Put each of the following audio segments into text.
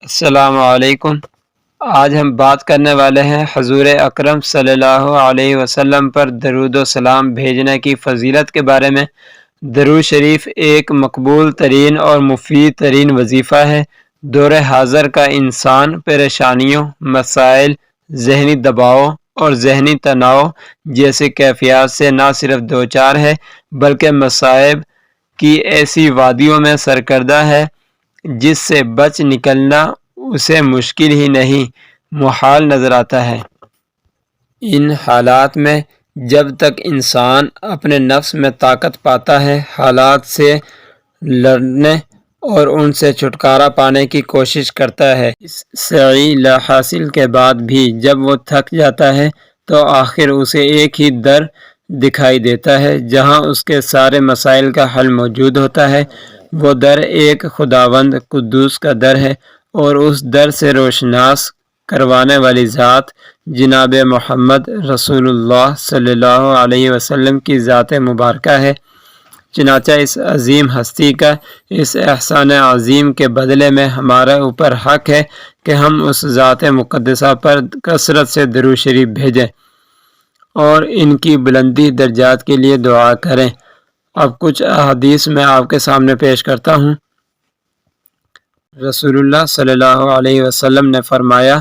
السلام علیکم۔ آج ہم بات کرنے والے ہیں حضور اکرم صلی اللہ علیہ وسلم پر درود و سلام بھیجنے کی فضیلت کے بارے میں۔ درود شریف ایک مقبول ترین اور مفید ترین وظیفہ ہے۔ دور حاضر کا انسان پریشانیوں، مسائل، ذہنی دباؤ اور ذہنی تناؤ جیسی کیفیات سے نہ صرف دوچار ہے بلکہ مصائب کی ایسی وادیوں میں سرکردہ ہے جس سے بچ نکلنا اسے مشکل ہی نہیں محال نظر آتا ہے۔ ان حالات میں جب تک انسان اپنے نفس میں طاقت پاتا ہے، حالات سے لڑنے اور ان سے چھٹکارا پانے کی کوشش کرتا ہے، اس سعی لا حاصل کے بعد بھی جب وہ تھک جاتا ہے تو آخر اسے ایک ہی در دکھائی دیتا ہے جہاں اس کے سارے مسائل کا حل موجود ہوتا ہے۔ وہ در ایک خداوند قدوس کا در ہے اور اس در سے روشناس کروانے والی ذات جناب محمد رسول اللہ صلی اللہ علیہ وسلم کی ذات مبارکہ ہے۔ چنانچہ اس عظیم ہستی کا اس احسان عظیم کے بدلے میں ہمارے اوپر حق ہے کہ ہم اس ذات مقدسہ پر کثرت سے درود شریف بھیجیں اور ان کی بلندی درجات کے لیے دعا کریں۔ اب کچھ احادیث میں آپ کے سامنے پیش کرتا ہوں۔ رسول اللہ صلی اللہ علیہ وسلم نے فرمایا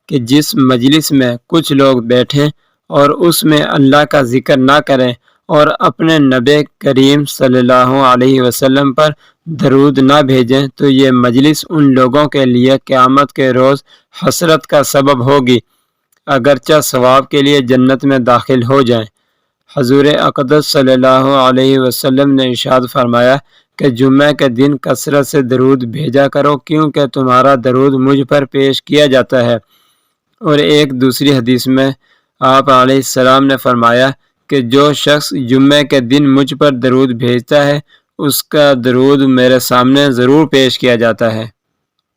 کہ جس مجلس میں کچھ لوگ بیٹھیں اور اس میں اللہ کا ذکر نہ کریں اور اپنے نبی کریم صلی اللہ علیہ وسلم پر درود نہ بھیجیں تو یہ مجلس ان لوگوں کے لیے قیامت کے روز حسرت کا سبب ہوگی، اگرچہ ثواب کے لیے جنت میں داخل ہو جائیں۔ حضور اقدس صلی اللہ علیہ وسلم نے ارشاد فرمایا کہ جمعہ کے دن کثرت سے درود بھیجا کرو کیونکہ تمہارا درود مجھ پر پیش کیا جاتا ہے۔ اور ایک دوسری حدیث میں آپ علیہ السلام نے فرمایا کہ جو شخص جمعہ کے دن مجھ پر درود بھیجتا ہے اس کا درود میرے سامنے ضرور پیش کیا جاتا ہے۔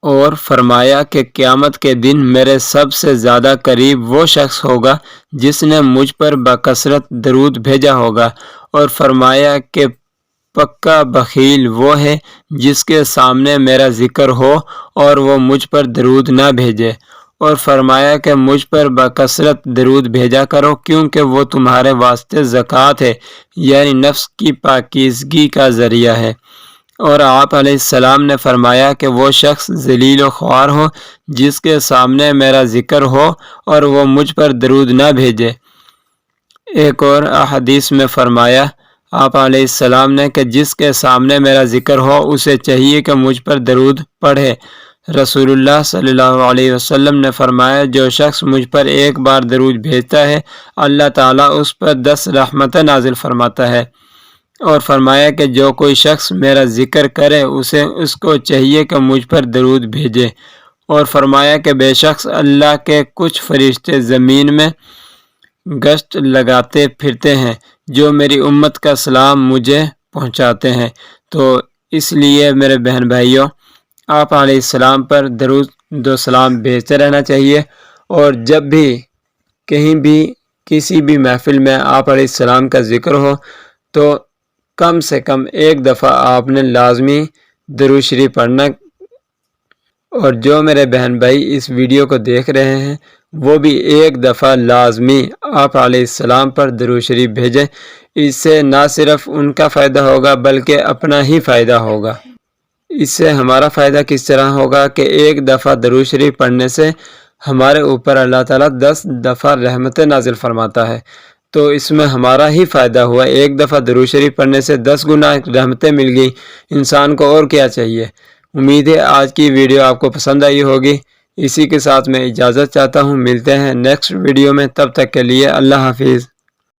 اور فرمایا کہ قیامت کے دن میرے سب سے زیادہ قریب وہ شخص ہوگا جس نے مجھ پر بکثرت درود بھیجا ہوگا۔ اور فرمایا کہ پکا بخیل وہ ہے جس کے سامنے میرا ذکر ہو اور وہ مجھ پر درود نہ بھیجے۔ اور فرمایا کہ مجھ پر بکثرت درود بھیجا کرو کیونکہ وہ تمہارے واسطے زکوٰۃ ہے، یعنی نفس کی پاکیزگی کا ذریعہ ہے۔ اور آپ علیہ السلام نے فرمایا کہ وہ شخص ذلیل و خوار ہو جس کے سامنے میرا ذکر ہو اور وہ مجھ پر درود نہ بھیجے۔ ایک اور احادیث میں فرمایا آپ علیہ السلام نے کہ جس کے سامنے میرا ذکر ہو اسے چاہیے کہ مجھ پر درود پڑھے۔ رسول اللہ صلی اللہ علیہ وسلم نے فرمایا جو شخص مجھ پر ایک بار درود بھیجتا ہے اللہ تعالیٰ اس پر 10 رحمتیں نازل فرماتا ہے۔ اور فرمایا کہ جو کوئی شخص میرا ذکر کرے اس کو چاہیے کہ مجھ پر درود بھیجے۔ اور فرمایا کہ بے شک اللہ کے کچھ فرشتے زمین میں گشت لگاتے پھرتے ہیں جو میری امت کا سلام مجھے پہنچاتے ہیں۔ تو اس لیے میرے بہن بھائیوں آپ علیہ السلام پر درود و سلام بھیجتے رہنا چاہیے، اور جب بھی کہیں بھی کسی بھی محفل میں آپ علیہ السلام کا ذکر ہو تو کم سے کم ایک دفعہ آپ نے لازمی درود شریف پڑھنا۔ اور جو میرے بہن بھائی اس ویڈیو کو دیکھ رہے ہیں وہ بھی ایک دفعہ لازمی آپ علیہ السلام پر درود شریف بھیجیں۔ اس سے نہ صرف ان کا فائدہ ہوگا بلکہ اپنا ہی فائدہ ہوگا۔ اس سے ہمارا فائدہ کس طرح ہوگا کہ ایک دفعہ درود شریف پڑھنے سے ہمارے اوپر اللہ تعالیٰ 10 دفعہ رحمتیں نازل فرماتا ہے، تو اس میں ہمارا ہی فائدہ ہوا۔ ایک دفعہ درود شریف پڑھنے سے 10 گنا رحمتیں مل گئی، انسان کو اور کیا چاہیے۔ امید ہے آج کی ویڈیو آپ کو پسند آئی ہوگی۔ اسی کے ساتھ میں اجازت چاہتا ہوں، ملتے ہیں نیکسٹ ویڈیو میں، تب تک کے لیے اللہ حافظ۔